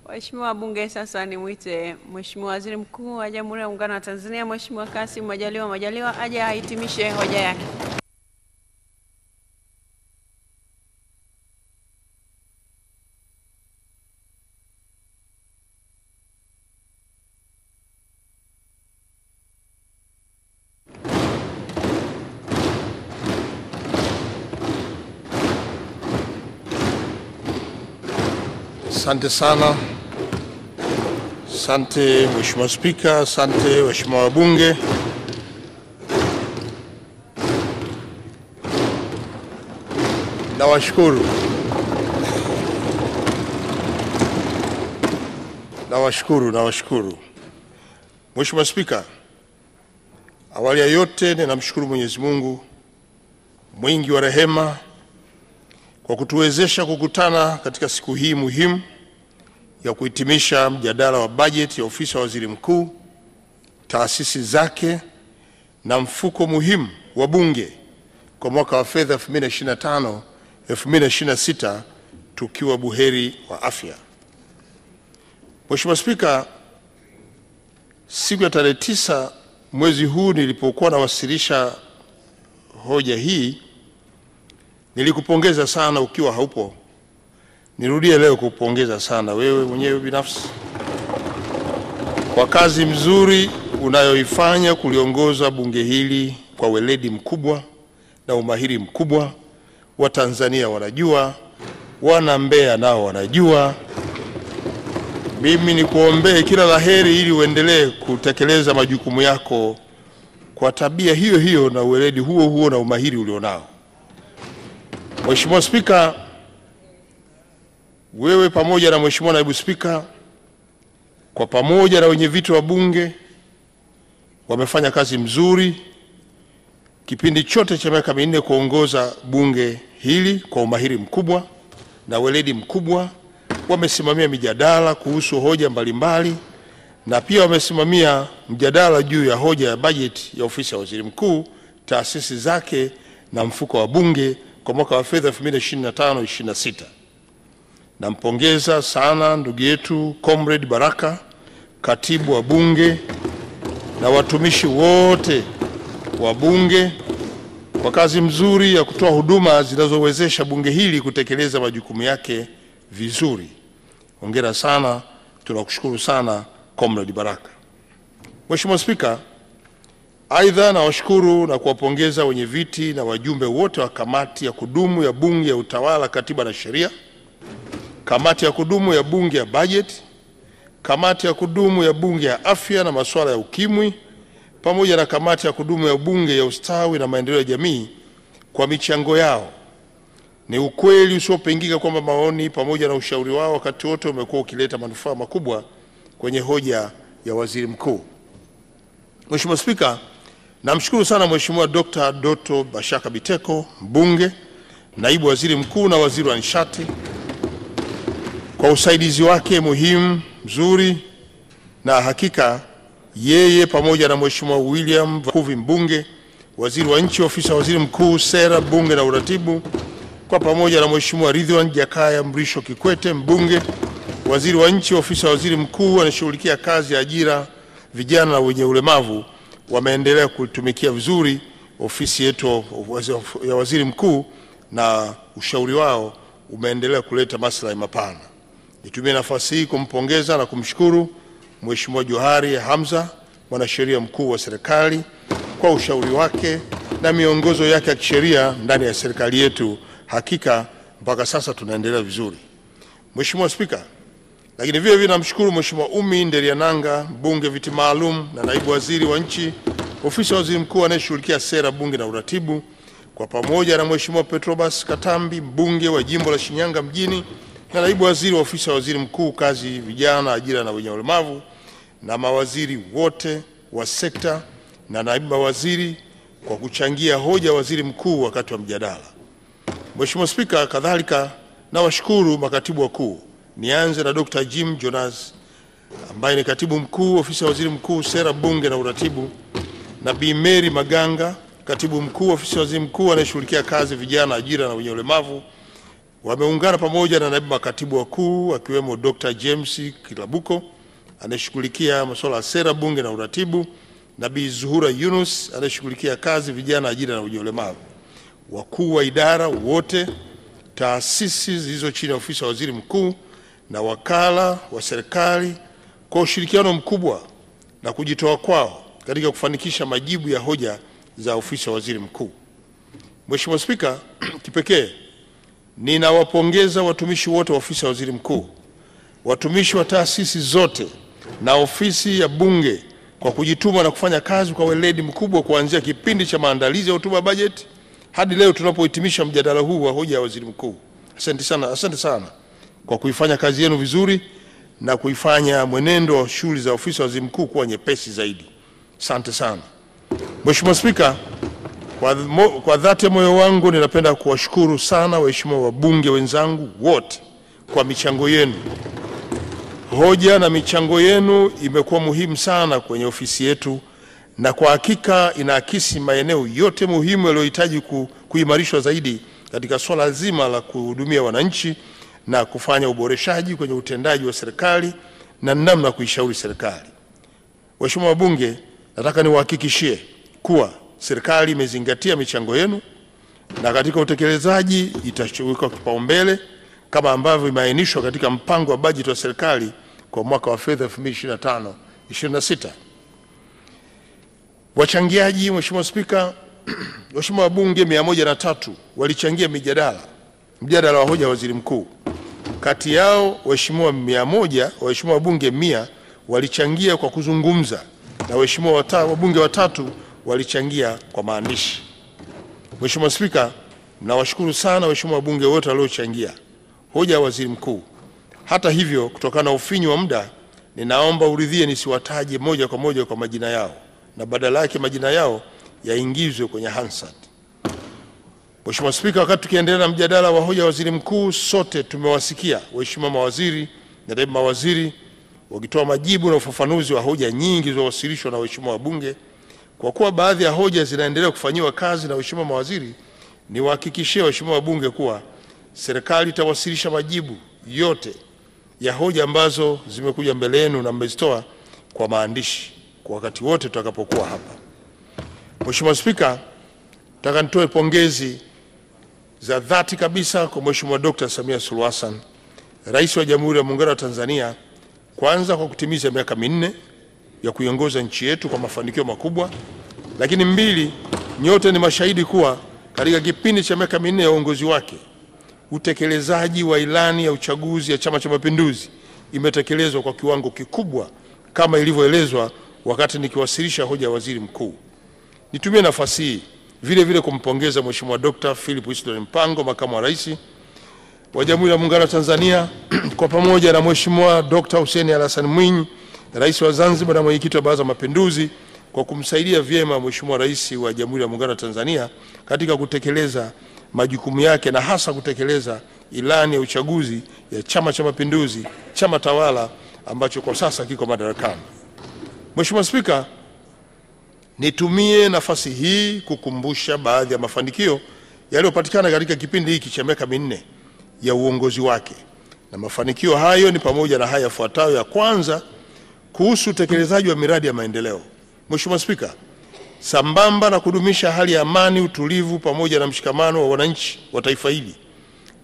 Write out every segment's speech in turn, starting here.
Waheshimiwa wabunge, sasa nimwite Mheshimiwa Waziri Mkuu wa Jamhuri ya Muungano wa Tanzania Mheshimiwa Kassim Majaliwa aje ahitimishe hoja yake. Asante sana. Asante Mheshimiwa Spika, asante waheshimiwa wabunge. Nawashukuru. Mheshimiwa Spika, awali ya yote ninamshukuru Mwenyezi Mungu mwingi wa rehema kwa kutuwezesha kukutana katika siku hii muhimu ya kuhitimisha mjadala wa bajeti ya Ofisi ya Waziri Mkuu, taasisi zake na mfuko muhimu wa Bunge kwa mwaka wa fedha 2025-2026 tukiwa buheri wa afya. Mheshimiwa Spika, siku ya tarehe 9 mwezi huu nilipokuwa nawasilisha hoja hii, nilikupongeza sana ukiwa haupo. Nirudie leo kukupongeza sana wewe mwenyewe binafsi kwa kazi mzuri unayoifanya kuliongoza bunge hili kwa weledi mkubwa na umahiri mkubwa. Watanzania wanajua, wana Mbeya nao wanajua. Mimi nikuombee kila laheri ili uendelee kutekeleza majukumu yako kwa tabia hiyo hiyo na weledi huo huo na umahiri ulionao. Mheshimiwa Spika, wewe pamoja na Mheshimiwa Naibu Spika kwa pamoja na wenyeviti wa Bunge wamefanya kazi mzuri kipindi chote cha miaka minne kuongoza bunge hili kwa umahiri mkubwa na weledi mkubwa. Wamesimamia mijadala kuhusu hoja mbalimbali na pia wamesimamia mjadala juu ya hoja ya bajeti ya Ofisi ya Waziri Mkuu, taasisi zake na mfuko wa Bunge kwa mwaka wa fedha 2025-2026. Nampongeza sana ndugu yetu Comrade Baraka, katibu wa Bunge, na watumishi wote wa Bunge kwa kazi mzuri ya kutoa huduma zinazowezesha bunge hili kutekeleza majukumu yake vizuri. Hongera sana, tunakushukuru sana Comrade Baraka. Mheshimiwa Spika, aidha nawashukuru na kuwapongeza wenyeviti na wajumbe wote wa kamati ya kudumu ya Bunge ya Utawala, Katiba na Sheria, kamati ya kudumu ya Bunge ya Bajeti, kamati ya kudumu ya Bunge ya Afya na Masuala ya Ukimwi, pamoja na kamati ya kudumu ya Bunge ya Ustawi na Maendeleo ya Jamii kwa michango yao. Ni ukweli usiopingika kwamba maoni pamoja na ushauri wao wakati wote umekuwa ukileta manufaa makubwa kwenye hoja ya Waziri Mkuu. Mheshimiwa Spika, namshukuru sana Mheshimiwa Dr. Doto Bashaka Biteko, mbunge, naibu waziri mkuu na waziri wa nishati kwa usaidizi wake muhimu mzuri, na hakika yeye pamoja na Mheshimiwa William Vakuvi, mbunge, waziri wa nchi Ofisi ya Waziri Mkuu, Sera, Bunge na Uratibu, kwa pamoja na Mheshimiwa Ridhiwan Jakaya Mrisho Kikwete, mbunge, waziri wa nchi Ofisi ya Waziri Mkuu anashughulikia kazi ya ajira, vijana na wenye ulemavu, wameendelea kutumikia vizuri ofisi yetu ya Waziri Mkuu na ushauri wao umeendelea kuleta maslahi mapana. Nitumie nafasi hii kumpongeza na kumshukuru Mheshimiwa Johari Hamza, mwanasheria mkuu wa serikali, kwa ushauri wake na miongozo yake ya kisheria ndani ya serikali yetu. Hakika mpaka sasa tunaendelea vizuri. Mheshimiwa Spika, lakini vile vile namshukuru Mheshimiwa Umi Nderiananga, mbunge viti maalum na naibu waziri wa nchi Ofisi ya Waziri Mkuu anayeshughulikia sera, bunge na uratibu, kwa pamoja na Mheshimiwa Petrobas Katambi, mbunge wa jimbo la Shinyanga mjini na naibu waziri wa Ofisi ya Waziri Mkuu, kazi, vijana, ajira na wenye ulemavu, na mawaziri wote wa sekta na naibu mawaziri kwa kuchangia hoja waziri mkuu wakati wa mjadala. Mheshimiwa Spika, kadhalika na washukuru makatibu wakuu. Nianze na Dr. Jim Jonas ambaye ni katibu mkuu Ofisi ya Waziri Mkuu, Sera, Bunge na Uratibu, na Bi Mary Maganga, katibu mkuu Ofisi ya Waziri Mkuu anayeshughulikia kazi, vijana, ajira na wenye ulemavu, Wameungana pamoja na naibu makatibu wakuu akiwemo Dr. James Kilabuko anayeshughulikia masuala ya sera, bunge na uratibu, na Bi Zuhura Yunus anayeshughulikia kazi, vijana, ajira na wenye ulemavu. Wakuu wa idara wote, taasisi zilizo chini ya ofisi ya waziri mkuu na wakala wa serikali kwa ushirikiano mkubwa na kujitoa kwao katika kufanikisha majibu ya hoja za ofisi ya waziri mkuu. Mheshimiwa Spika, kipekee ninawapongeza watumishi wote wa ofisi ya waziri mkuu, watumishi wa taasisi zote na ofisi ya bunge kwa kujituma na kufanya kazi kwa weledi mkubwa kuanzia kipindi cha maandalizi ya hotuba ya bajeti hadi leo tunapohitimisha mjadala huu wa hoja ya waziri mkuu. Asante sana kwa kuifanya kazi yenu vizuri na kuifanya mwenendo wa shughuli za ofisi ya waziri mkuu kuwa nyepesi zaidi. Asante sana. Mheshimiwa Spika, kwa dhati ya moyo wangu ninapenda kuwashukuru sana waheshimiwa wabunge wenzangu wote kwa michango yenu. Hoja na michango yenu imekuwa muhimu sana kwenye ofisi yetu, na kwa hakika inaakisi maeneo yote muhimu yaliyohitaji kuimarishwa zaidi katika swala zima la kuhudumia wananchi na kufanya uboreshaji kwenye utendaji wa serikali na namna kuishauri serikali. Waheshimiwa wabunge, nataka niwahakikishie kuwa serikali imezingatia michango yenu na katika utekelezaji itawekwa kipaumbele kama ambavyo imeainishwa katika mpango wa bajeti wa serikali kwa mwaka wa fedha 2025/26. Wachangiaji, Mheshimiwa Spika, Waheshimiwa wabunge 103 walichangia mjadala wa hoja ya waziri mkuu. Kati yao waheshimiwa wabunge 100 walichangia kwa kuzungumza na waheshimiwa wabunge 3 walichangia kwa maandishi. Mheshimiwa Spika, nawashukuru sana waheshimiwa wabunge wote waliochangia hoja ya waziri mkuu. Hata hivyo, kutokana na ufinyu wa muda, ninaomba uridhie nisiwataje moja kwa moja kwa majina yao na badala yake majina yao yaingizwe kwenye Hansard. Mheshimiwa Spika, wakati tukiendelea na mjadala wa hoja ya waziri mkuu, sote tumewasikia waheshimiwa mawaziri na naibu mawaziri wakitoa majibu na ufafanuzi wa hoja nyingi zilizowasilishwa na waheshimiwa wabunge. Kwa kuwa baadhi ya hoja zinaendelea kufanyiwa kazi na waheshimiwa mawaziri, niwahakikishie waheshimiwa wabunge kuwa serikali itawasilisha majibu yote ya hoja ambazo zimekuja mbele yenu na mmezitoa kwa maandishi kwa wakati wote tutakapokuwa hapa. Mheshimiwa Spika, nataka nitoe pongezi za dhati kabisa kwa Mheshimiwa Dr. Samia Suluhu Hassan, Rais wa Jamhuri ya Muungano wa Tanzania, kwanza kwa kutimiza miaka 4 ya kuiongoza nchi yetu kwa mafanikio makubwa, lakini 2, nyote ni mashahidi kuwa katika kipindi cha miaka 4 ya uongozi wake utekelezaji wa ilani ya uchaguzi ya Chama cha Mapinduzi imetekelezwa kwa kiwango kikubwa kama ilivyoelezwa wakati nikiwasilisha hoja ya waziri mkuu. Nitumie nafasi hii vile vile kumpongeza Mheshimiwa Dr. Philip Isdor Mpango, Makamu wa Rais wa Jamhuri ya Muungano wa Tanzania, kwa pamoja na Mheshimiwa Dr. Hussein Ali Hassan Mwinyi, Rais wa Zanzibar na Mwenyekiti wa Baraza la Mapinduzi, kwa kumsaidia vyema Mheshimiwa Rais wa Jamhuri ya Muungano wa Tanzania katika kutekeleza majukumu yake na hasa kutekeleza ilani ya uchaguzi ya Chama cha Mapinduzi, chama tawala ambacho kwa sasa kiko madarakani. Mheshimiwa Spika, nitumie nafasi hii kukumbusha baadhi ya mafanikio yaliyopatikana katika kipindi hiki cha miaka 4 ya uongozi wake. Na mafanikio hayo ni pamoja na haya yafuatayo. Ya kwanza, kuhusu utekelezaji wa miradi ya maendeleo. Mheshimiwa Spika, sambamba na kudumisha hali ya amani, utulivu pamoja na mshikamano wa wananchi wa taifa hili,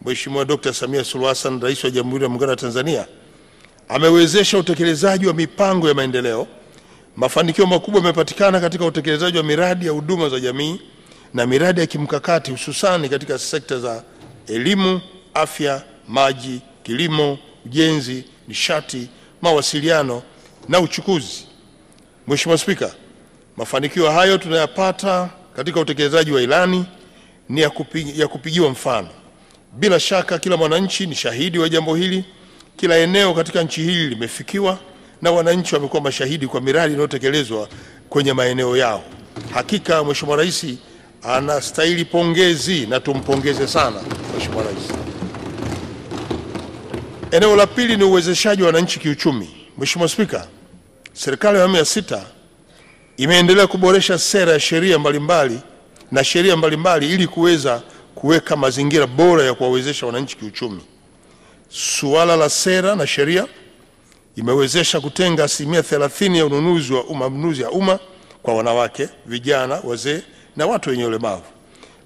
Mheshimiwa Dr. Samia Suluhu Hassan, Rais wa Jamhuri ya Muungano wa Tanzania, amewezesha utekelezaji wa mipango ya maendeleo. Mafanikio makubwa yamepatikana katika utekelezaji wa miradi ya huduma za jamii na miradi ya kimkakati, hususani katika sekta za elimu, afya, maji, kilimo, ujenzi, nishati, mawasiliano na uchukuzi. Mheshimiwa Spika, mafanikio hayo tunayapata katika utekelezaji wa ilani ni ya kupigiwa mfano. Bila shaka kila mwananchi ni shahidi wa jambo hili. Kila eneo katika nchi hili limefikiwa na wananchi wamekuwa mashahidi kwa miradi inayotekelezwa kwenye maeneo yao. Hakika Mheshimiwa Rais anastahili pongezi na tumpongeze sana Mheshimiwa Rais. Eneo la pili ni uwezeshaji wa wananchi kiuchumi. Mheshimiwa Spika, serikali ya awamu ya 6 imeendelea kuboresha sera ya sheria mbalimbali ili kuweza kuweka mazingira bora ya kuwawezesha wananchi kiuchumi. Suala la sera na sheria imewezesha kutenga 30% ya manunuzi ya umma kwa wanawake, vijana, wazee na watu wenye ulemavu.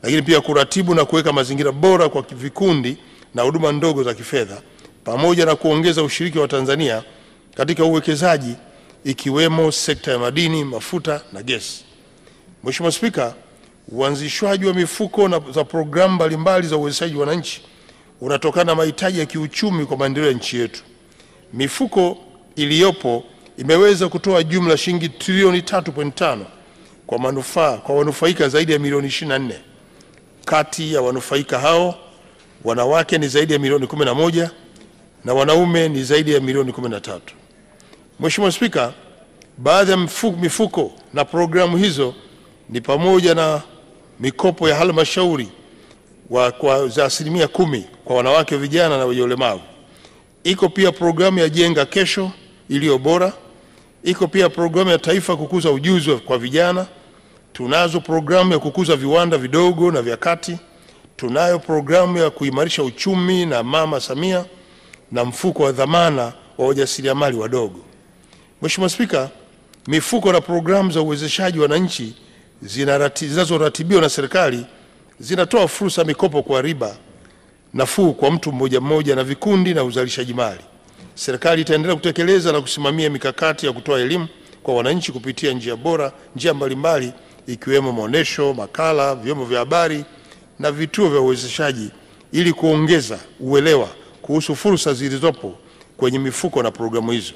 Lakini pia kuratibu na kuweka mazingira bora kwa vikundi na huduma ndogo za kifedha, pamoja na kuongeza ushiriki wa Tanzania katika uwekezaji ikiwemo sekta ya madini, mafuta na gesi. Mheshimiwa Spika, uanzishwaji wa mifuko za programu mbalimbali za uwezeshaji wananchi unatokana na mahitaji ya kiuchumi kwa maendeleo ya nchi yetu. Mifuko iliyopo imeweza kutoa jumla shilingi trilioni 3.5 kwa wanufaika zaidi ya milioni 24. Kati ya wanufaika hao, wanawake ni zaidi ya milioni 11 na wanaume ni zaidi ya milioni 13. Mheshimiwa Spika, baadhi ya mifuko na programu hizo ni pamoja na mikopo ya halmashauri za 10% kwa wanawake, vijana na wenye ulemavu. Iko pia programu ya Jenga Kesho iliyo bora. Iko pia programu ya taifa kukuza ujuzi kwa vijana. Tunazo programu ya kukuza viwanda vidogo na vya kati. Tunayo programu ya kuimarisha uchumi na Mama Samia na mfuko wa dhamana wa wajasiriamali wadogo. Mheshimiwa Spika, mifuko na programu za uwezeshaji wananchi zinazoratibiwa na serikali zinatoa fursa mikopo kwa riba nafuu kwa mtu mmoja mmoja na vikundi na uzalishaji mali. Serikali itaendelea kutekeleza na kusimamia mikakati ya kutoa elimu kwa wananchi kupitia njia mbalimbali ikiwemo maonesho, makala, vyombo vya habari na vituo vya uwezeshaji ili kuongeza uelewa kuhusu fursa zilizopo kwenye mifuko na programu hizo.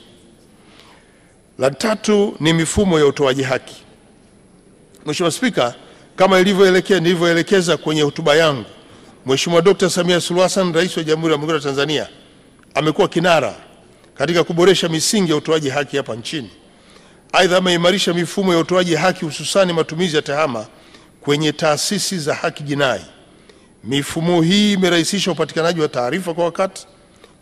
La tatu ni mifumo ya utoaji haki. Mheshimiwa Spika, kama nilivyoelekeza kwenye hotuba yangu, Mheshimiwa Dr. Samia Suluhu Hassan, Rais wa Jamhuri ya Muungano wa Tanzania, amekuwa kinara katika kuboresha misingi ya utoaji haki hapa nchini. Aidha, ameimarisha mifumo ya utoaji haki hususani matumizi ya tehama kwenye taasisi za haki jinai. Mifumo hii imerahisisha upatikanaji wa taarifa kwa wakati,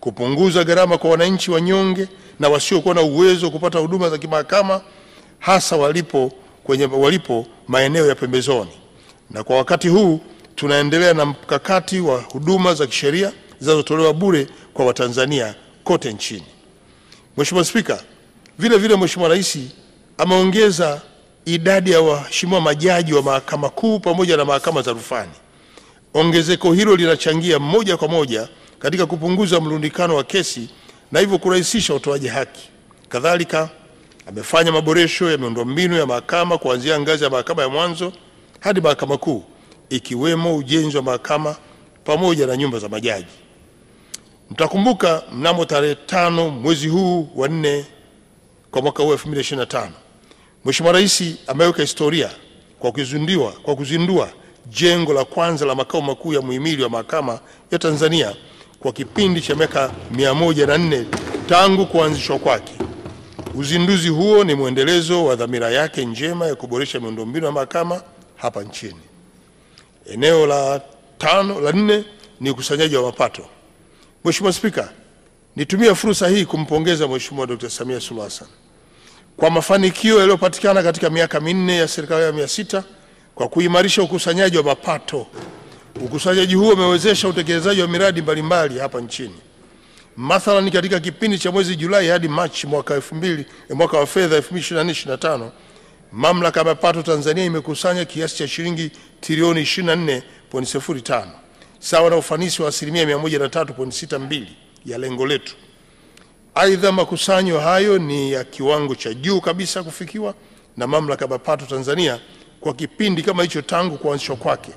kupunguza gharama kwa wananchi wanyonge na wasiokuwa na uwezo wa kupata huduma za kimahakama, hasa walipo maeneo ya pembezoni. Na kwa wakati huu tunaendelea na mkakati wa huduma za kisheria zinazotolewa bure kwa Watanzania kote nchini. Mheshimiwa Spika, vile Mheshimiwa Rais ameongeza idadi ya waheshimiwa majaji wa Mahakama Kuu pamoja na mahakama za rufani. Ongezeko hilo linachangia moja kwa moja katika kupunguza mlundikano wa kesi na hivyo kurahisisha utoaji haki. Kadhalika, amefanya maboresho ya miundombinu ya mahakama kuanzia ngazi ya mahakama ya mwanzo hadi Mahakama Kuu, ikiwemo ujenzi wa mahakama pamoja na nyumba za majaji. Mtakumbuka mnamo tarehe 5 mwezi huu wa 4 kwa mwaka huu 2025, Mheshimiwa Rais ameweka historia kwa kuzindua jengo la kwanza la makao makuu ya muhimili wa mahakama ya Tanzania kwa kipindi cha miaka 104 tangu kuanzishwa kwake. Uzinduzi huo ni mwendelezo wa dhamira yake njema ya kuboresha miundombinu ya mahakama hapa nchini. Eneo la 4 ni ukusanyaji wa mapato. Mheshimiwa Spika, nitumie fursa hii kumpongeza Mheshimiwa Dr. Samia Suluhu Hassan kwa mafanikio yaliyopatikana katika miaka 4 ya serikali ya 6 kwa kuimarisha ukusanyaji wa mapato. Ukusanyaji huo umewezesha utekelezaji wa miradi mbalimbali hapa nchini. Mathalan, katika kipindi cha mwezi Julai hadi Machi mwaka wa fedha 2024/25, Mamlaka ya Mapato Tanzania imekusanya kiasi cha shilingi trilioni 24.05 sawa na ufanisi wa asilimia 103.62 ya lengo letu. Aidha, makusanyo hayo ni ya kiwango cha juu kabisa kufikiwa na Mamlaka ya Mapato Tanzania kwa kipindi kama hicho tangu kuanzishwa kwake.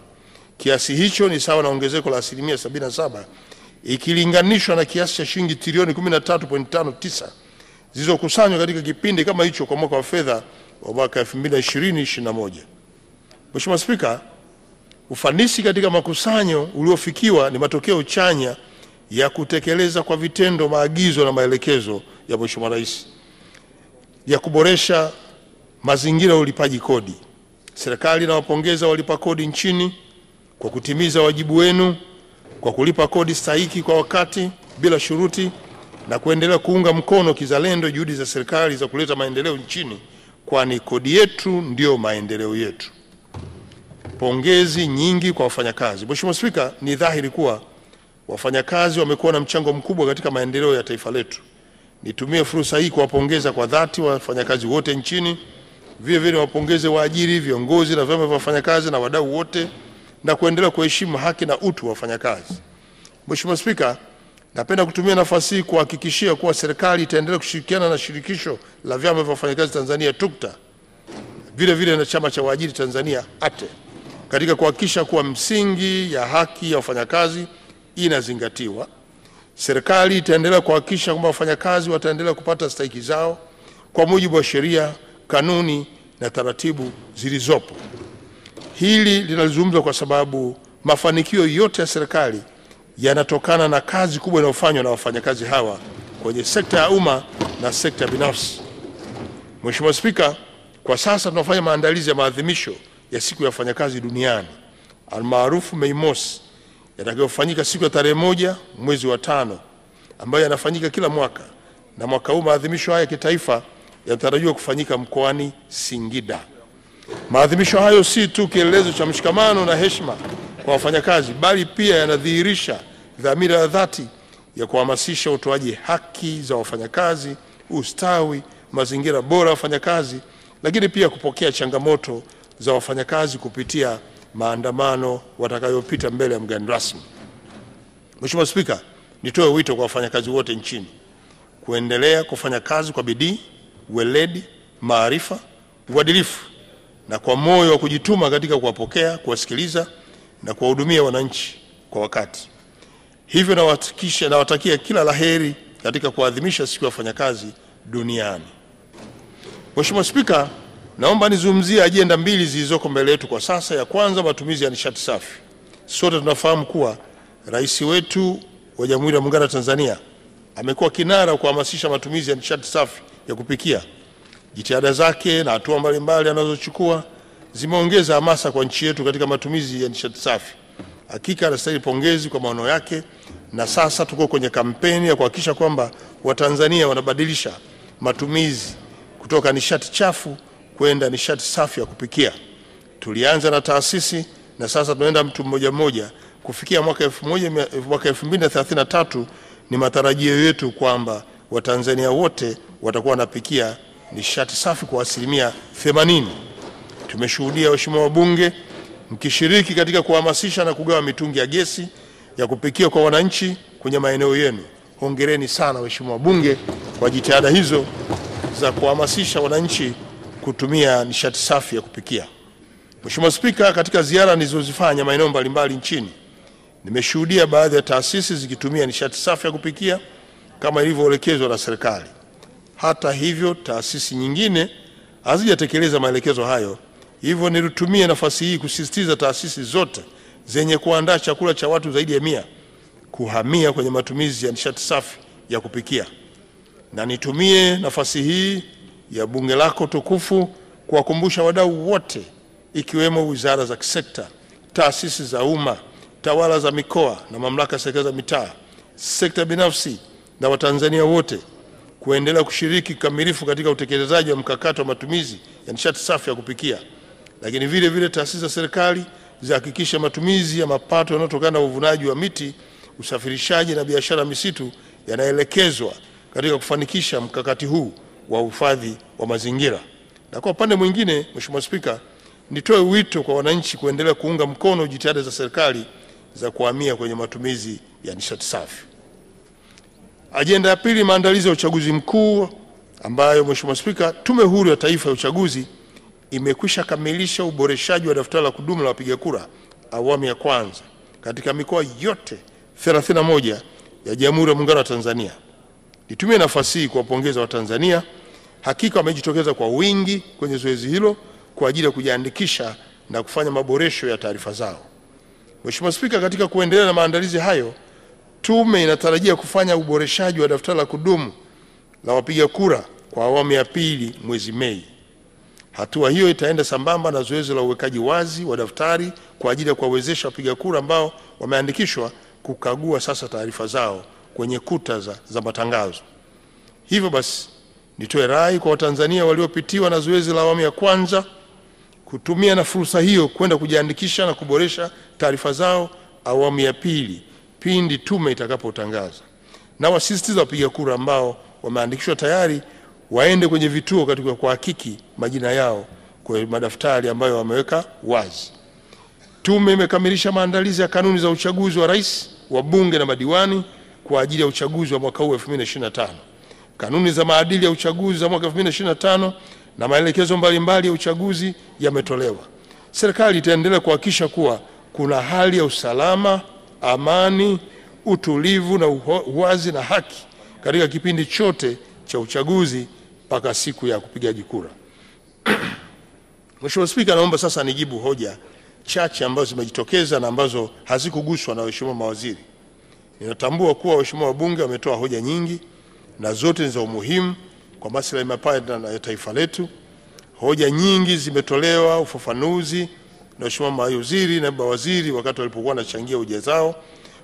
Kiasi hicho ni sawa na ongezeko la asilimia 77 ikilinganishwa na kiasi cha shilingi trilioni 13.59 zilizokusanywa katika kipindi kama hicho kwa mwaka wa fedha wa mwaka 2020/21. Mheshimiwa Spika, ufanisi katika makusanyo uliofikiwa ni matokeo chanya ya kutekeleza kwa vitendo maagizo na maelekezo ya Mheshimiwa Rais ya kuboresha mazingira ya ulipaji kodi. Serikali inawapongeza walipa kodi nchini kwa kutimiza wajibu wenu kwa kulipa kodi stahiki kwa wakati bila shuruti na kuendelea kuunga mkono kizalendo juhudi za serikali za kuleta maendeleo nchini, kwani kodi yetu ndio maendeleo yetu. pongezi nyingi kwa wafanyakazi. Mheshimiwa Spika, ni dhahiri kuwa wafanyakazi wamekuwa na mchango mkubwa katika maendeleo ya taifa letu. Nitumie fursa hii kuwapongeza kwa dhati wafanyakazi wote nchini. Vile vile wapongeze waajiri, viongozi na vyama vya wafanyakazi na wadau wote, na kuendelea kuheshimu haki na utu wa wafanyakazi. Mheshimiwa Spika, napenda kutumia nafasi hii kuhakikishia kuwa serikali itaendelea kushirikiana na shirikisho la vyama vya wafanyakazi Tanzania TUCTA, vile vile na chama cha waajiri Tanzania ATE, katika kuhakikisha kuwa msingi ya haki ya wafanyakazi inazingatiwa. Serikali itaendelea kuhakikisha kwamba wafanyakazi wataendelea kupata stahiki zao kwa mujibu wa sheria, kanuni na taratibu zilizopo. Hili linazungumzwa kwa sababu mafanikio yote ya serikali yanatokana na kazi kubwa inayofanywa na wafanyakazi hawa kwenye sekta ya umma na sekta binafsi. Mheshimiwa Spika, kwa sasa tunafanya maandalizi ya maadhimisho ya siku ya wafanyakazi duniani almaarufu Mei Mosi, yatakayofanyika siku ya tarehe 1 mwezi wa 5, ambayo yanafanyika kila mwaka, na mwaka huu maadhimisho haya kitaifa yanatarajiwa kufanyika mkoani Singida. Maadhimisho hayo si tu kielelezo cha mshikamano na heshima kwa wafanyakazi, bali pia yanadhihirisha dhamira ya dhati ya kuhamasisha utoaji haki za wafanyakazi, ustawi, mazingira bora ya wafanyakazi, lakini pia kupokea changamoto za wafanyakazi kupitia maandamano watakayopita mbele ya mgeni rasmi. Mheshimiwa Spika, nitoe wito kwa wafanyakazi wote nchini kuendelea kufanya kazi kwa bidii, weledi, maarifa, uadilifu na kwa moyo wa kujituma katika kuwapokea, kuwasikiliza na kuwahudumia wananchi kwa wakati. Hivyo nawatakia kila laheri katika kuadhimisha siku ya wafanyakazi duniani. Mheshimiwa Spika, naomba nizungumzie ajenda mbili zilizoko mbele yetu kwa sasa. Ya kwanza, matumizi ya nishati safi. Sote tunafahamu kuwa Rais wetu wa Jamhuri ya Muungano wa Tanzania amekuwa kinara kuhamasisha matumizi ya nishati safi ya kupikia. Jitihada zake na hatua mbalimbali anazochukua zimeongeza hamasa kwa nchi yetu katika matumizi ya nishati safi. Hakika anastahili pongezi kwa maono yake, na sasa tuko kwenye kampeni ya kuhakikisha kwamba Watanzania wanabadilisha matumizi kutoka nishati chafu kwenda nishati safi ya kupikia. Tulianza na taasisi na sasa tunaenda mtu mmoja mmoja. Kufikia mwaka 2033 ni matarajio yetu kwamba Watanzania wote watakuwa wanapikia nishati safi kwa 80%. Tumeshuhudia waheshimiwa wabunge mkishiriki katika kuhamasisha na kugawa mitungi ya gesi ya kupikia kwa wananchi kwenye maeneo yenu. Hongereni sana waheshimiwa wabunge kwa jitihada hizo za kuhamasisha wananchi kutumia nishati safi ya kupikia. Mheshimiwa Spika, katika ziara nilizozifanya maeneo mbalimbali nchini, nimeshuhudia baadhi ya taasisi zikitumia nishati safi ya kupikia kama ilivyoelekezwa na serikali. Hata hivyo, taasisi nyingine hazijatekeleza maelekezo hayo. Hivyo nitumie nafasi hii kusisitiza taasisi zote zenye kuandaa chakula cha watu zaidi ya 100 kuhamia kwenye matumizi ya nishati safi ya kupikia. Na nitumie nafasi hii ya bunge lako tukufu kuwakumbusha wadau wote, ikiwemo wizara za kisekta, taasisi za umma, tawala za mikoa na mamlaka ya serikali za mitaa, sekta binafsi na Watanzania wote kuendelea kushiriki kikamilifu katika utekelezaji wa mkakati wa matumizi ya nishati safi ya kupikia. Lakini vile vile taasisi za serikali zihakikishe matumizi ya mapato yanayotokana na uvunaji wa miti, usafirishaji na biashara misitu yanaelekezwa katika kufanikisha mkakati huu wa uhifadhi wa mazingira. Na kwa upande mwingine, Mheshimiwa Spika, nitoe wito kwa wananchi kuendelea kuunga mkono jitihada za serikali za kuhamia kwenye matumizi ya nishati safi. Ajenda ya pili, maandalizi ya uchaguzi mkuu, ambayo Mheshimiwa Spika, Tume Huru ya Taifa ya Uchaguzi imekwisha kamilisha uboreshaji wa daftari la kudumu la wapiga kura awamu ya kwanza katika mikoa yote 31 ya Jamhuri ya Muungano wa Tanzania. Nitumie nafasi hii kuwapongeza Watanzania, hakika wamejitokeza kwa wingi kwenye zoezi hilo kwa ajili ya kujiandikisha na kufanya maboresho ya taarifa zao. Mheshimiwa Spika, katika kuendelea na maandalizi hayo, tume inatarajia kufanya uboreshaji wa daftari la kudumu la wapiga kura kwa awamu ya pili mwezi Mei. Hatua hiyo itaenda sambamba na zoezi la uwekaji wazi wa daftari kwa ajili ya kuwawezesha wapiga kura ambao wameandikishwa kukagua sasa taarifa zao kwenye kuta za matangazo. Hivyo basi, nitoe rai kwa Watanzania waliopitiwa na zoezi la awamu ya kwanza kutumia na fursa hiyo kwenda kujiandikisha na kuboresha taarifa zao awamu ya pili pindi tume itakapotangaza. Na wasisitiza wapiga kura ambao wameandikishwa tayari waende kwenye vituo katika kuhakiki majina yao kwa madaftari ambayo wameweka wazi. Tume imekamilisha maandalizi ya kanuni za uchaguzi wa rais, wa bunge na madiwani kwa ajili ya uchaguzi wa mwaka huu 2025. Kanuni za maadili ya uchaguzi za mwaka 2025 na maelekezo mbalimbali ya uchaguzi yametolewa. Serikali itaendelea kuhakikisha kuwa kuna hali ya usalama, amani, utulivu na uwazi na haki katika kipindi chote cha uchaguzi mpaka siku ya kupigaji kura. Mheshimiwa Spika, naomba sasa nijibu hoja chache ambazo zimejitokeza na ambazo hazikuguswa na waheshimiwa mawaziri. Ninatambua kuwa waheshimiwa wabunge wametoa hoja nyingi na zote ni za umuhimu kwa maslahi mapana ya taifa letu. Hoja nyingi zimetolewa ufafanuzi na waheshimiwa mawaziri na mawaziri wakati walipokuwa wanachangia hoja zao.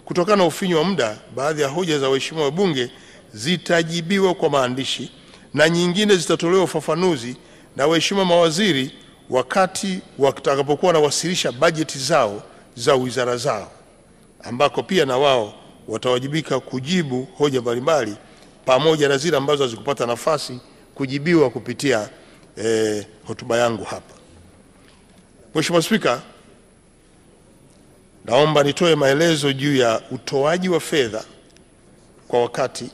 Kutokana na ufinyu wa muda, baadhi ya hoja za waheshimiwa wabunge zitajibiwa kwa maandishi na nyingine zitatolewa ufafanuzi na waheshimiwa mawaziri wakati watakapokuwa wanawasilisha bajeti zao za wizara zao, ambako pia na wao watawajibika kujibu hoja mbalimbali pamoja na zile ambazo hazikupata nafasi kujibiwa kupitia hotuba yangu hapa. Mheshimiwa Spika, naomba nitoe maelezo juu ya utoaji wa fedha kwa wakati,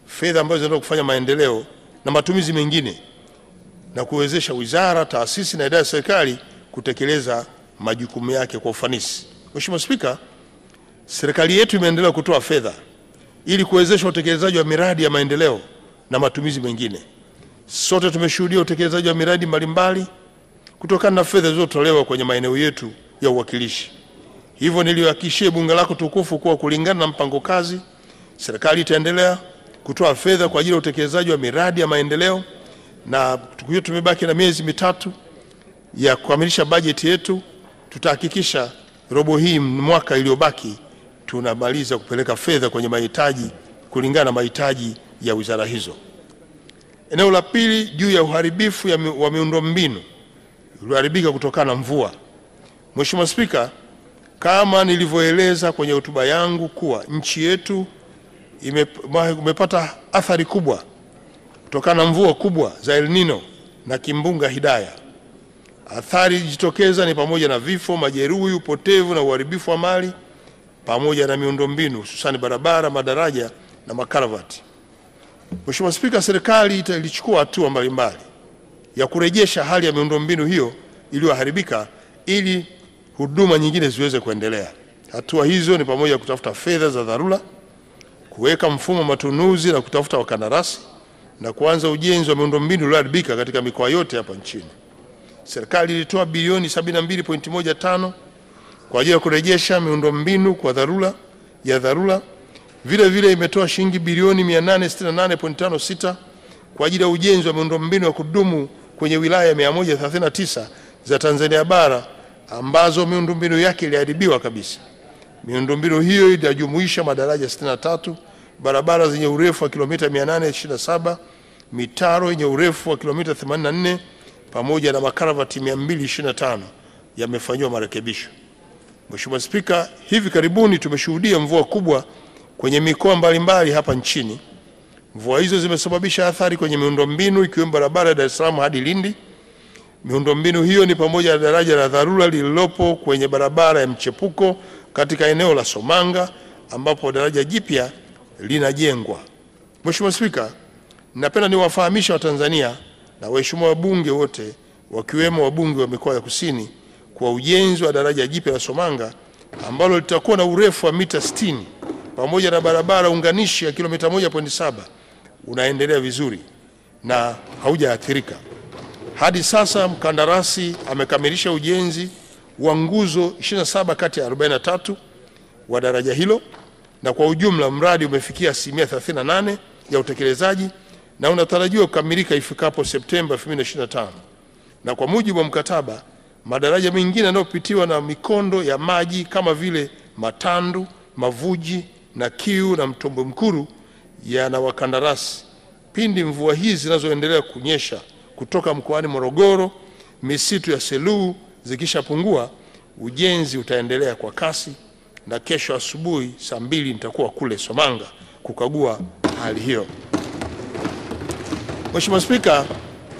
fedha ambazo zinaenda kufanya maendeleo na matumizi mengine na kuwezesha wizara, taasisi na idara ya serikali kutekeleza majukumu yake kwa ufanisi. Mheshimiwa Spika, serikali yetu imeendelea kutoa fedha ili kuwezesha utekelezaji wa miradi ya maendeleo na matumizi mengine. Sote tumeshuhudia utekelezaji wa miradi mbalimbali kutokana na fedha zilizotolewa kwenye maeneo yetu ya uwakilishi. Hivyo nilihakikishia bunge lako tukufu kuwa kulingana na mpango kazi, serikali itaendelea kutoa fedha kwa ajili ya utekelezaji wa miradi ya maendeleo, na tukiwa tumebaki na miezi mitatu ya kukamilisha bajeti yetu, tutahakikisha robo hii mwaka iliyobaki tunamaliza kupeleka fedha kwenye mahitaji kulingana na mahitaji ya wizara hizo. Eneo la pili, juu ya uharibifu wa miundombinu ulioharibika kutokana na mvua. Mheshimiwa Spika, kama nilivyoeleza kwenye hotuba yangu kuwa nchi yetu imepata athari kubwa kutokana na mvua kubwa za El Nino na kimbunga Hidaya. Athari zilizotokeza ni pamoja na vifo, majeruhi, upotevu na uharibifu wa mali pamoja na miundombinu hususan barabara, madaraja na makaravati. Mheshimiwa Spika, serikali ilichukua hatua mbalimbali ya kurejesha hali ya miundombinu hiyo iliyoharibika ili huduma nyingine ziweze kuendelea. Hatua hizo ni pamoja na kutafuta fedha za dharura, kuweka mfumo matunuzi na kutafuta wakandarasi na kuanza ujenzi wa miundombinu iliyoharibika katika mikoa yote hapa nchini. Serikali ilitoa bilioni 72.15 kwa ajili ya kurejesha miundombinu kwa dharura. Vile vile imetoa shilingi bilioni 868.56 kwa ajili ya ujenzi wa miundombinu ya kudumu kwenye wilaya 139 za Tanzania bara ambazo miundombinu yake iliharibiwa kabisa. Miundombinu hiyo inajumuisha madaraja 63, barabara zenye urefu wa kilomita 827, mitaro yenye urefu wa kilomita 84 pamoja na makaravati 225 yamefanywa marekebisho. Mheshimiwa Spika, hivi karibuni tumeshuhudia mvua kubwa kwenye mikoa mbalimbali hapa nchini. Mvua hizo zimesababisha athari kwenye miundombinu ikiwemo barabara ya Dar es Salaam hadi Lindi. Miundombinu hiyo ni pamoja na daraja la dharura lililopo kwenye barabara ya mchepuko katika eneo la Somanga ambapo daraja jipya linajengwa. Mheshimiwa Spika, napenda niwafahamisha Watanzania na waheshimiwa wabunge wote wakiwemo wabunge wa mikoa ya kusini kwa ujenzi wa daraja jipya la Somanga ambalo litakuwa na urefu wa mita 60 pamoja na barabara unganishi ya kilomita 1.7 unaendelea vizuri na haujaathirika. Hadi sasa mkandarasi amekamilisha ujenzi wa nguzo 27 kati ya 43 wa daraja hilo, na kwa ujumla mradi umefikia 38% ya utekelezaji na unatarajiwa kukamilika ifikapo Septemba 2025. Na kwa mujibu wa mkataba, madaraja mengine yanayopitiwa na mikondo ya maji kama vile Matandu, Mavuji na Kiu na Mtombo Mkuru yana wakandarasi. Pindi mvua hizi zinazoendelea kunyesha kutoka mkoani Morogoro misitu ya Selous zikishapungua, ujenzi utaendelea kwa kasi, na kesho asubuhi saa 2 nitakuwa kule Somanga kukagua hali hiyo. Mheshimiwa Spika,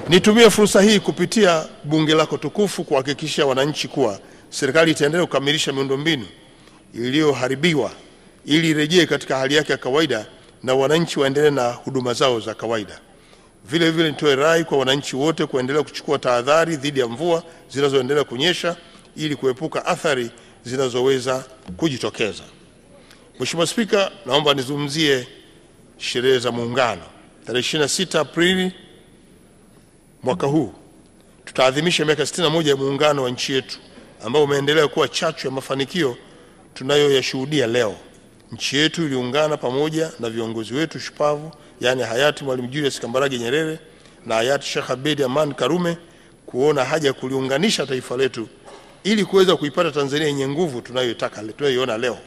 nitumie fursa hii kupitia bunge lako tukufu kuhakikisha wananchi kuwa serikali itaendelea kukamilisha miundombinu iliyoharibiwa ili irejee katika hali yake ya kawaida na wananchi waendelee na huduma zao za kawaida. Vile vile nitoe rai kwa wananchi wote kuendelea kuchukua tahadhari dhidi ya mvua zinazoendelea kunyesha ili kuepuka athari zinazoweza kujitokeza. Mheshimiwa Spika, naomba nizungumzie sherehe za Muungano. Tarehe 26 Aprili mwaka huu tutaadhimisha miaka 61 ya Muungano wa nchi yetu ambao umeendelea kuwa chachu ya mafanikio tunayoyashuhudia leo. Nchi yetu iliungana pamoja na viongozi wetu shupavu, yani hayati Mwalimu Julius Kambarage Nyerere na hayati Sheikh Abeid Aman Karume, kuona haja ya kuliunganisha taifa letu ili kuweza kuipata Tanzania yenye nguvu tunayoiona leo.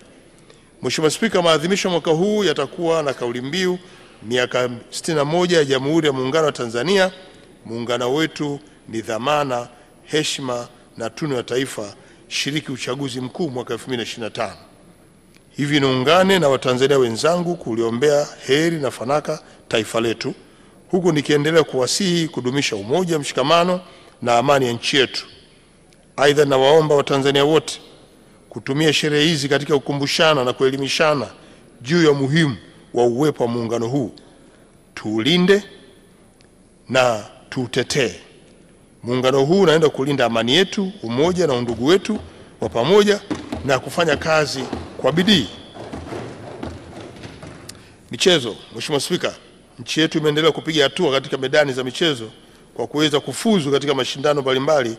Mheshimiwa Spika, maadhimisho mwaka huu yatakuwa na kauli mbiu miaka 61 ya Jamhuri ya Muungano wa Tanzania. Muungano wetu ni dhamana, heshima na tunu ya taifa. Shiriki uchaguzi mkuu mwaka 2025. Hivi niungane na Watanzania wenzangu kuliombea heri na fanaka taifa letu, huku nikiendelea kuwasihi kudumisha umoja, mshikamano na amani ya nchi yetu. Aidha, nawaomba Watanzania wote kutumia sherehe hizi katika kukumbushana na kuelimishana juu ya umuhimu wa uwepo wa muungano huu. Tuulinde na tuutetee. Muungano huu unaenda kulinda amani yetu, umoja na undugu wetu wa pamoja na kufanya kazi kwa bidii. Michezo. Mheshimiwa Spika, nchi yetu imeendelea kupiga hatua katika medani za michezo kwa kuweza kufuzu katika mashindano mbalimbali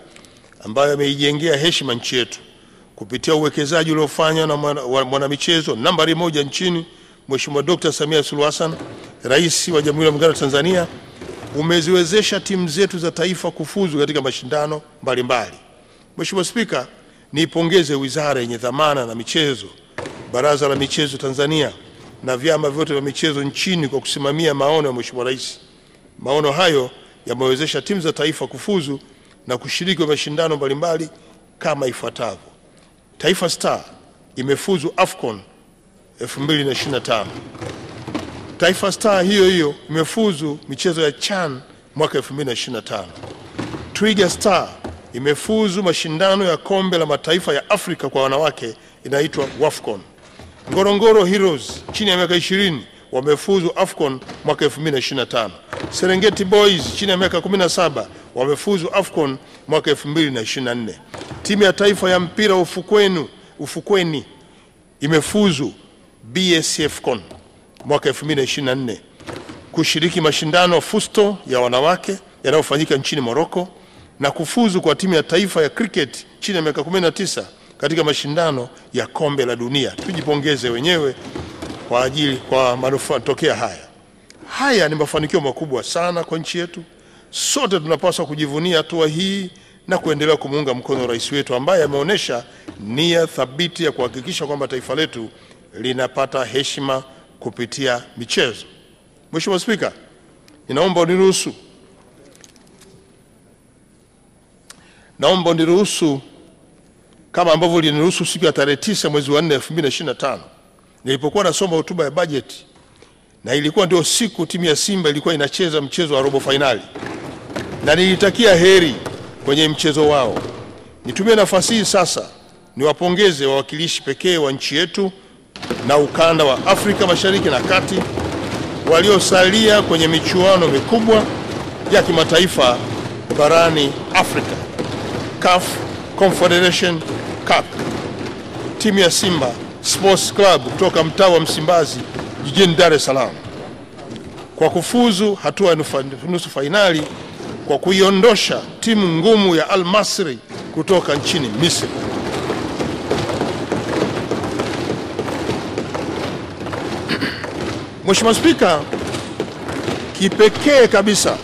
ambayo yameijengea heshima nchi yetu. Kupitia uwekezaji uliofanywa na mwanamichezo nambari 1 nchini, Mheshimiwa Dr. Samia Suluhu Hassan, Rais wa Jamhuri ya Muungano wa Tanzania, umeziwezesha timu zetu za taifa kufuzu katika mashindano mbalimbali. Mheshimiwa Spika, niipongeze wizara yenye dhamana na michezo, Baraza la Michezo Tanzania na vyama vyote vya michezo nchini kwa kusimamia maono ya Mheshimiwa Rais. Maono hayo yamewezesha timu za taifa kufuzu na kushiriki mashindano mbalimbali kama ifuatavyo. Taifa Star imefuzu AFCON 2025. Taifa Star hiyo imefuzu michezo ya CHAN mwaka 2025. Twiga Star imefuzu mashindano ya kombe la mataifa ya Afrika kwa wanawake inaitwa WAFCON. Ngorongoro Heroes chini ya miaka 20 wamefuzu AFCON mwaka 2025. Serengeti Boys chini ya miaka 17 wamefuzu AFCON mwaka 2024. Timu ya taifa ya mpira ufukweni imefuzu BSFCON mwaka 2024 kushiriki mashindano Fusto ya wanawake yanayofanyika nchini Morocco, na kufuzu kwa timu ya taifa ya cricket chini ya miaka 19 katika mashindano ya kombe la dunia. Tujipongeze wenyewe kwa manufaa tokea haya. Haya ni mafanikio makubwa sana kwa nchi yetu. Sote tunapaswa kujivunia hatua hii na kuendelea kumuunga mkono rais wetu ambaye ameonyesha nia thabiti ya kuhakikisha kwamba taifa letu linapata heshima kupitia michezo. Mheshimiwa Spika, naomba uniruhusu kama ambavyo uliniruhusu siku ya tarehe 9 mwezi wa 4 2025 nilipokuwa nasoma hotuba ya bajeti, na ilikuwa ndio siku timu ya Simba ilikuwa inacheza mchezo wa robo finali, na nilitakia heri kwenye mchezo wao. Nitumie nafasi hii sasa niwapongeze wawakilishi pekee wa nchi yetu na ukanda wa Afrika Mashariki na Kati waliosalia kwenye michuano mikubwa ya kimataifa barani Afrika, CAF Confederation Cup. Timu ya Simba Sports Club kutoka mtaa wa Msimbazi jijini Dar es Salaam kwa kufuzu hatua ya nusu fainali kwa kuiondosha timu ngumu ya Al Masry kutoka nchini Misri. Mheshimiwa Spika, kipekee kabisa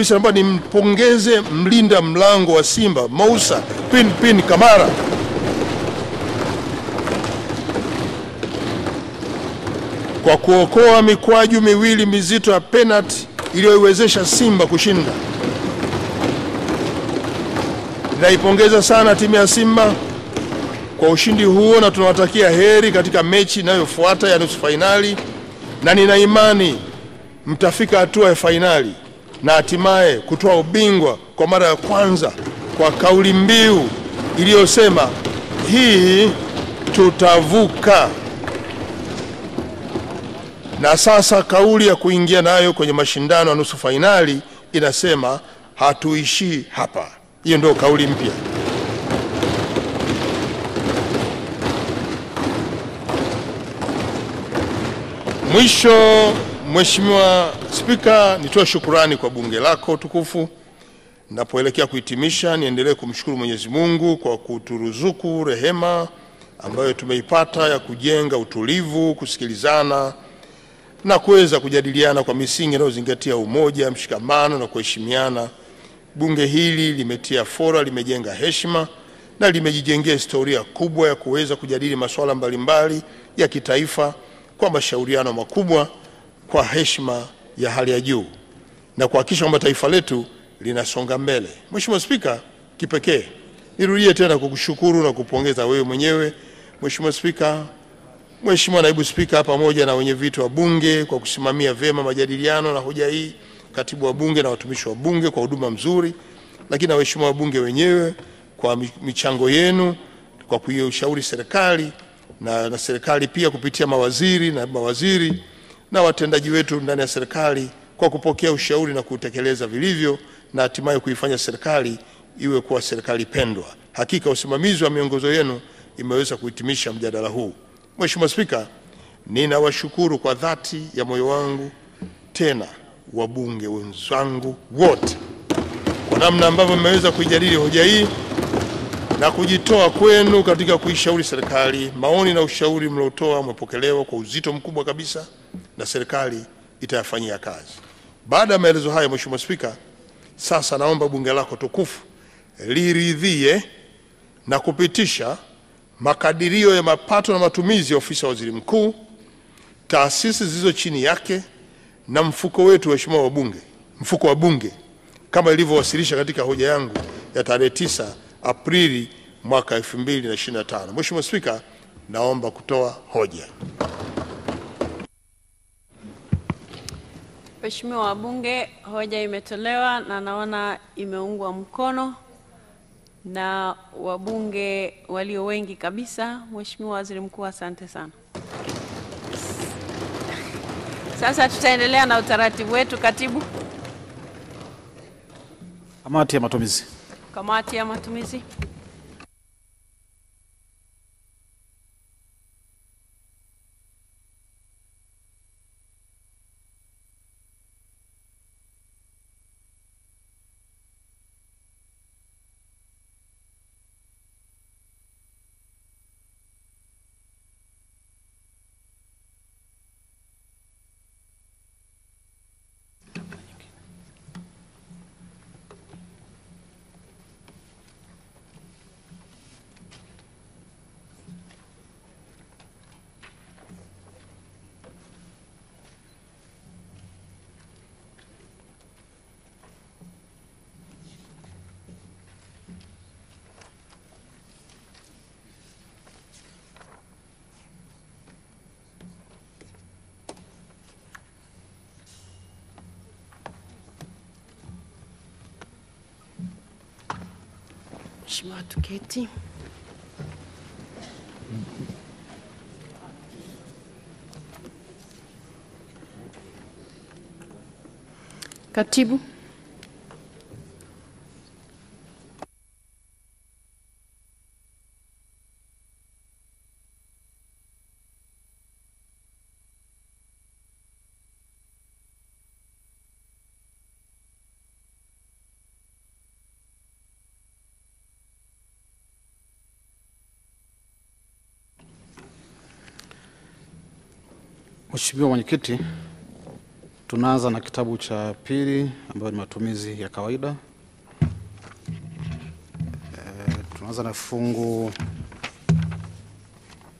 naomba nimpongeze mlinda mlango wa Simba Moussa Pin Kamara kwa kuokoa mikwaju miwili mizito ya penalty iliyoiwezesha Simba kushinda. Ninaipongeza sana timu ya Simba kwa ushindi huo na tunawatakia heri katika mechi inayofuata ya nusu fainali, na nina imani mtafika hatua ya fainali na hatimaye kutoa ubingwa kwa mara ya kwanza kwa kauli mbiu iliyosema hii tutavuka. Na sasa kauli ya kuingia nayo kwenye mashindano ya nusu fainali inasema hatuishii hapa. Hiyo ndio kauli mpya. Mwisho, Mheshimiwa Spika, nitoe shukurani kwa bunge lako tukufu. Napoelekea kuhitimisha, niendelee kumshukuru Mwenyezi Mungu kwa kuturuzuku rehema ambayo tumeipata ya kujenga utulivu, kusikilizana na kuweza kujadiliana kwa misingi inayozingatia umoja, mshikamano na kuheshimiana. Bunge hili limetia fora, limejenga heshima na limejijengea historia kubwa ya kuweza kujadili masuala mbalimbali ya kitaifa kwa mashauriano makubwa kwa heshima ya hali ya juu na kuhakikisha kwamba taifa letu linasonga mbele. Mheshimiwa Spika, kipekee nirudie tena kukushukuru na kupongeza wewe mwenyewe Mheshimiwa Spika, Mheshimiwa Naibu Spika pamoja na wenye viti wa bunge kwa kusimamia vyema majadiliano na hoja hii, katibu wa bunge na watumishi wa bunge kwa huduma mzuri, lakini na waheshimiwa wabunge wenyewe kwa michango yenu kwa kuishauri serikali na serikali pia kupitia mawaziri na watendaji wetu ndani ya serikali kwa kupokea ushauri na kutekeleza vilivyo na hatimaye kuifanya serikali iwe kuwa serikali pendwa. Hakika usimamizi wa miongozo yenu imeweza kuhitimisha mjadala huu. Mheshimiwa Spika, ninawashukuru kwa dhati ya moyo wangu tena wabunge wenzangu wote kwa namna ambavyo mmeweza kuijadili hoja hii na kujitoa kwenu katika kuishauri serikali. Maoni na ushauri mliotoa umepokelewa kwa uzito mkubwa kabisa na serikali itayafanyia kazi. Baada ya maelezo haya, Mheshimiwa Spika, sasa naomba bunge lako tukufu liridhie na kupitisha makadirio ya mapato na matumizi ya ofisi ya waziri mkuu, taasisi zilizo chini yake na mfuko wetu, waheshimiwa wabunge, mfuko wa bunge kama ilivyowasilisha katika hoja yangu ya tarehe 9 Aprili mwaka 2025. Mheshimiwa Spika, naomba kutoa hoja. Mheshimiwa wabunge, hoja imetolewa na naona imeungwa mkono na wabunge walio wengi kabisa. Mheshimiwa Waziri Mkuu, asante sana. Sasa tutaendelea na utaratibu wetu. Katibu. Kamati ya matumizi. Kamati ya matumizi. Mheshimiwa, tuketi. Katibu. Mheshimiwa Mwenyekiti, tunaanza na kitabu cha pili ambayo ni matumizi ya kawaida. Tunaanza na fungu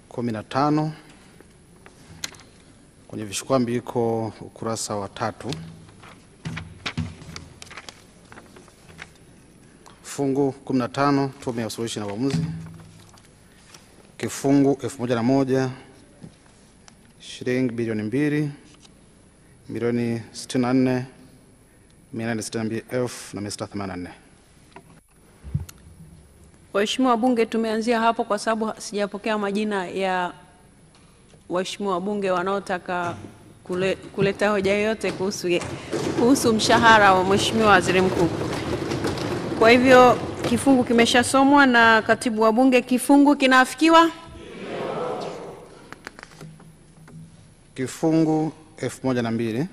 15 kwenye vishikwambi, iko ukurasa wa 3. Kifungu 15 Tume ya Usuluhishi na Uamuzi. Kifungu 1001 shilingi bilioni 2,64,862,684. Waheshimiwa wabunge, tumeanzia hapo kwa sababu sijapokea majina ya waheshimiwa wabunge wanaotaka kuleta hoja yoyote kuhusu mshahara wa Mheshimiwa Waziri Mkuu. Kwa hivyo kifungu kimeshasomwa na katibu wa bunge. Kifungu kinaafikiwa. Kifungu 1002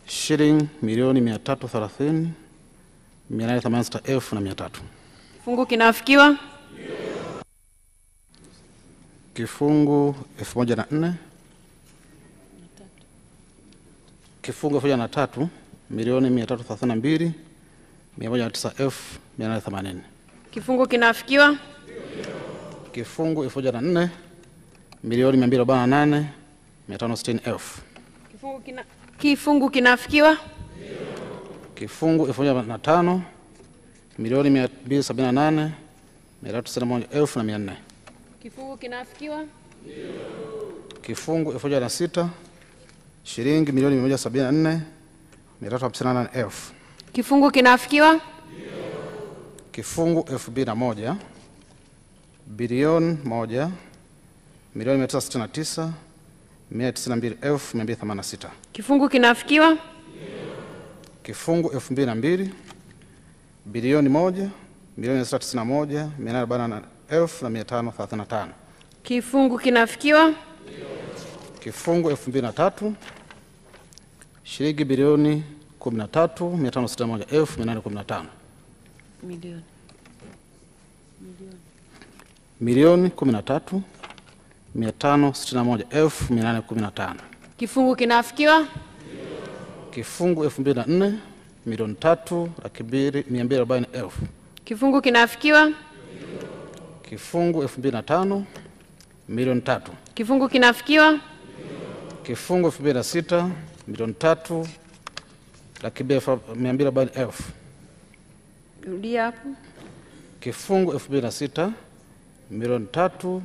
shilingi milioni 330,886,300. Kifungu kinaafikiwa. Kifungu 1004 kifungu 1003 milioni 332,109,880. Kifungu kinaafikiwa. Kifungu 1004 milioni 248,560,000. Kifungu kinaafikiwa. Kifungu 1005 milioni 278,391,400. Kifungu kinaafikiwa. Kifungu 1006 shilingi milioni 174,358,000. Kifungu kinaafikiwa. Kifungu 2001 bilioni 1 milioni 969,192,286. Kifungu kinaafikiwa. Kifungu 2002 bilioni 1 milioni 991,840,535. Kifungu kinaafikiwa. Kifungu 2003 shilingi bilioni 13,561,815. Milioni 13,561,815. Kifungu kinaafikiwa. Kifungu 2004 milioni 3,240,000. Kifungu kinaafikiwa. Kifungu 2005 milioni 3. Kifungu kinaafikiwa. Kifungu 2006 milioni 3,240,000. Rudia hapo. Kifungu 2006 milioni 3,240,000.